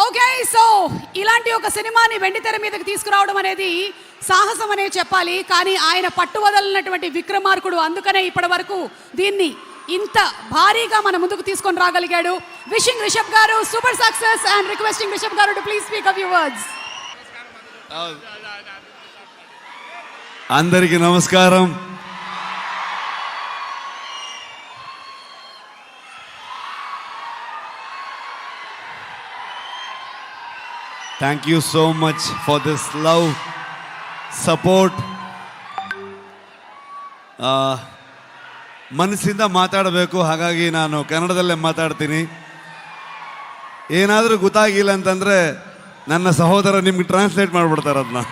Okay, so ఇలాంటి ఒక సినిమాని వెండితెర మీదకి తీసుకురావడం అనేది సాహసం అనే చెప్పాలి. కానీ ఆయన పట్టువదలనటువంటి విక్రమార్కుడు, అందుకనే ఇప్పటి వరకు దీన్ని ఇంత భారీగా మన ముందుకు తీసుకొని రాగలిగాడు. విషింగ్ రిషబ్ గారు super success and requesting Rishab గారు to please speak a few words. అందరికీ నమస్కారం. Thank you so much for this love, support. ಮನಸ್ಸಿಂದ ಮಾತಾಡಬೇಕು, ಹಾಗಾಗಿ ನಾನು ಕನ್ನಡದಲ್ಲೇ ಮಾತಾಡ್ತೀನಿ. ಏನಾದರೂ ಗೊತ್ತಾಗಿಲ್ಲ ಅಂತಂದರೆ ನನ್ನ ಸಹೋದರ ನಿಮ್ಗೆ ಟ್ರಾನ್ಸ್ಲೇಟ್ ಮಾಡಿಬಿಡ್ತಾರೆ ಅದನ್ನ.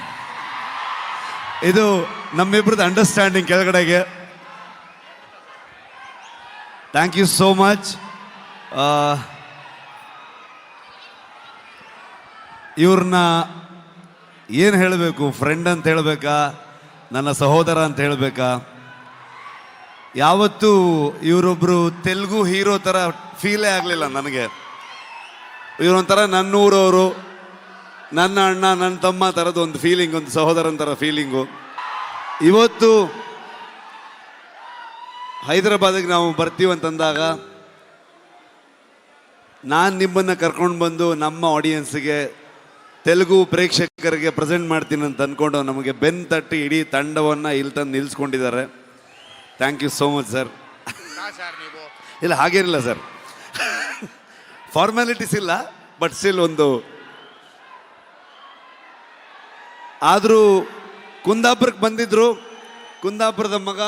ಇದು ನಮ್ಮಿಬ್ರದ್ದು ಅಂಡರ್ಸ್ಟ್ಯಾಂಡಿಂಗ್ ಕೆಳಗಡೆಗೆ. Thank you so much. ಇವ್ರನ್ನ ಏನು ಹೇಳಬೇಕು, ಫ್ರೆಂಡ್ ಅಂತ ಹೇಳಬೇಕಾ, ನನ್ನ ಸಹೋದರ ಅಂತ ಹೇಳಬೇಕಾ? ಯಾವತ್ತೂ ಇವರೊಬ್ಬರು ತೆಲುಗು ಹೀರೋ ಥರ ಫೀಲೇ ಆಗಲಿಲ್ಲ ನನಗೆ. ಇವರೊಂಥರ ನನ್ನೂರವರು, ನನ್ನ ಅಣ್ಣ, ನನ್ನ ತಮ್ಮ ಥರದ್ದು ಒಂದು ಫೀಲಿಂಗ್, ಒಂದು ಸಹೋದರನ ಥರ ಫೀಲಿಂಗು. ಇವತ್ತು ಹೈದರಾಬಾದಿಗೆ ನಾವು ಬರ್ತೀವಂತಂದಾಗ ನಾನು ನಿಮ್ಮನ್ನು ಕರ್ಕೊಂಡು ಬಂದು ನಮ್ಮ ಆಡಿಯನ್ಸ್ಗೆ, ತೆಲುಗು ಪ್ರೇಕ್ಷಕರಿಗೆ ಪ್ರೆಸೆಂಟ್ ಮಾಡ್ತೀನಿ ಅಂತ ಅಂದ್ಕೊಂಡು ನಮಗೆ ಬೆನ್ನು ತಟ್ಟಿ ಇಡೀ ತಂಡವನ್ನು ಇಲ್ಲಿ ತಂದು ನಿಲ್ಲಿಸ್ಕೊಂಡಿದ್ದಾರೆ. Thank you so much sir. ಇಲ್ಲ, ಹಾಗೇನಿಲ್ಲ ಸರ್, ಫಾರ್ಮ್ಯಾಲಿಟೀಸ್ ಇಲ್ಲ, ಬಟ್ ಸ್ಟಿಲ್ ಒಂದು. ಆದರೂ ಕುಂದಾಪುರಕ್ಕೆ ಬಂದಿದ್ರು, ಕುಂದಾಪುರದ ಮಗ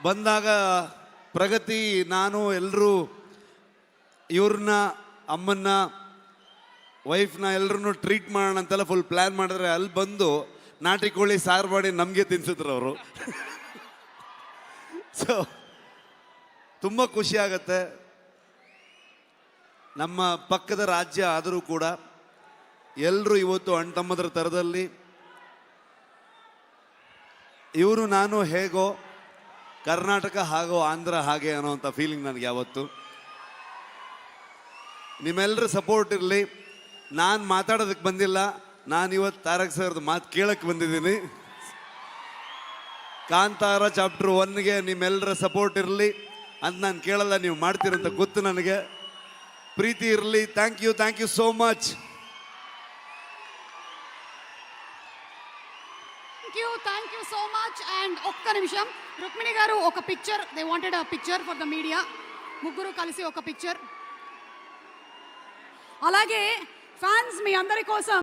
ಬಂದಾಗ ಪ್ರಗತಿ, ನಾನು ಎಲ್ಲರೂ ಇವ್ರನ್ನ, ಅಮ್ಮನ್ನ, ವೈಫ್ನ ಎಲ್ಲರೂ ಟ್ರೀಟ್ ಮಾಡೋಣ ಅಂತೆಲ್ಲ ಫುಲ್ ಪ್ಲ್ಯಾನ್ ಮಾಡಿದ್ರೆ, ಅಲ್ಲಿ ಬಂದು ನಾಟಿ ಕೋಳಿ ಸಾರು ಮಾಡಿ ನಮಗೆ ತಿನ್ಸಿದ್ರು ಅವರು. ಸೊ ತುಂಬ ಖುಷಿ ಆಗತ್ತೆ. ನಮ್ಮ ಪಕ್ಕದ ರಾಜ್ಯ ಆದರೂ ಕೂಡ ಎಲ್ಲರೂ ಇವತ್ತು ಅಣ್ಣ ತಮ್ಮದ್ರ ಥರದಲ್ಲಿ, ಇವರು ನಾನು ಹೇಗೋ, ಕರ್ನಾಟಕ ಹಾಗೋ, ಆಂಧ್ರ ಹಾಗೆ ಅನ್ನೋವಂಥ ಫೀಲಿಂಗ್ ನನಗೆ ಯಾವತ್ತು. ನಿಮ್ಮೆಲ್ಲರ ಸಪೋರ್ಟ್ ಇರಲಿ. ನಾನು ಮಾತಾಡೋದಕ್ಕೆ ಬಂದಿಲ್ಲ, ನಾನು ಇವತ್ತು ತಾರಕ್ ಸರ್ದು ಮಾತು ಕೇಳಕ್ಕೆ ಬಂದಿದ್ದೀನಿ. ಕಾಂತಾರ ಚಾಪ್ಟರ್ 1ಗೆ ನಿಮ್ಮೆಲ್ಲರ ಸಪೋರ್ಟ್ ಇರಲಿ ಅಂತ ನಾನು ಕೇಳಲ್ಲ, ನೀವು ಮಾಡ್ತೀರಂತ ಗೊತ್ತು ನನಗೆ. ಪ್ರೀತಿ ಇರಲಿ. Thank you so much. Thank you so much. And ఒక్క నిమిషం, రుక్మిణి గారు ఒక picture, they wanted a picture for the media. ముగ్గురు కలిసి ఒక పిక్చర్. అలాగే ఫ్యాన్స్ మీ అందరి కోసం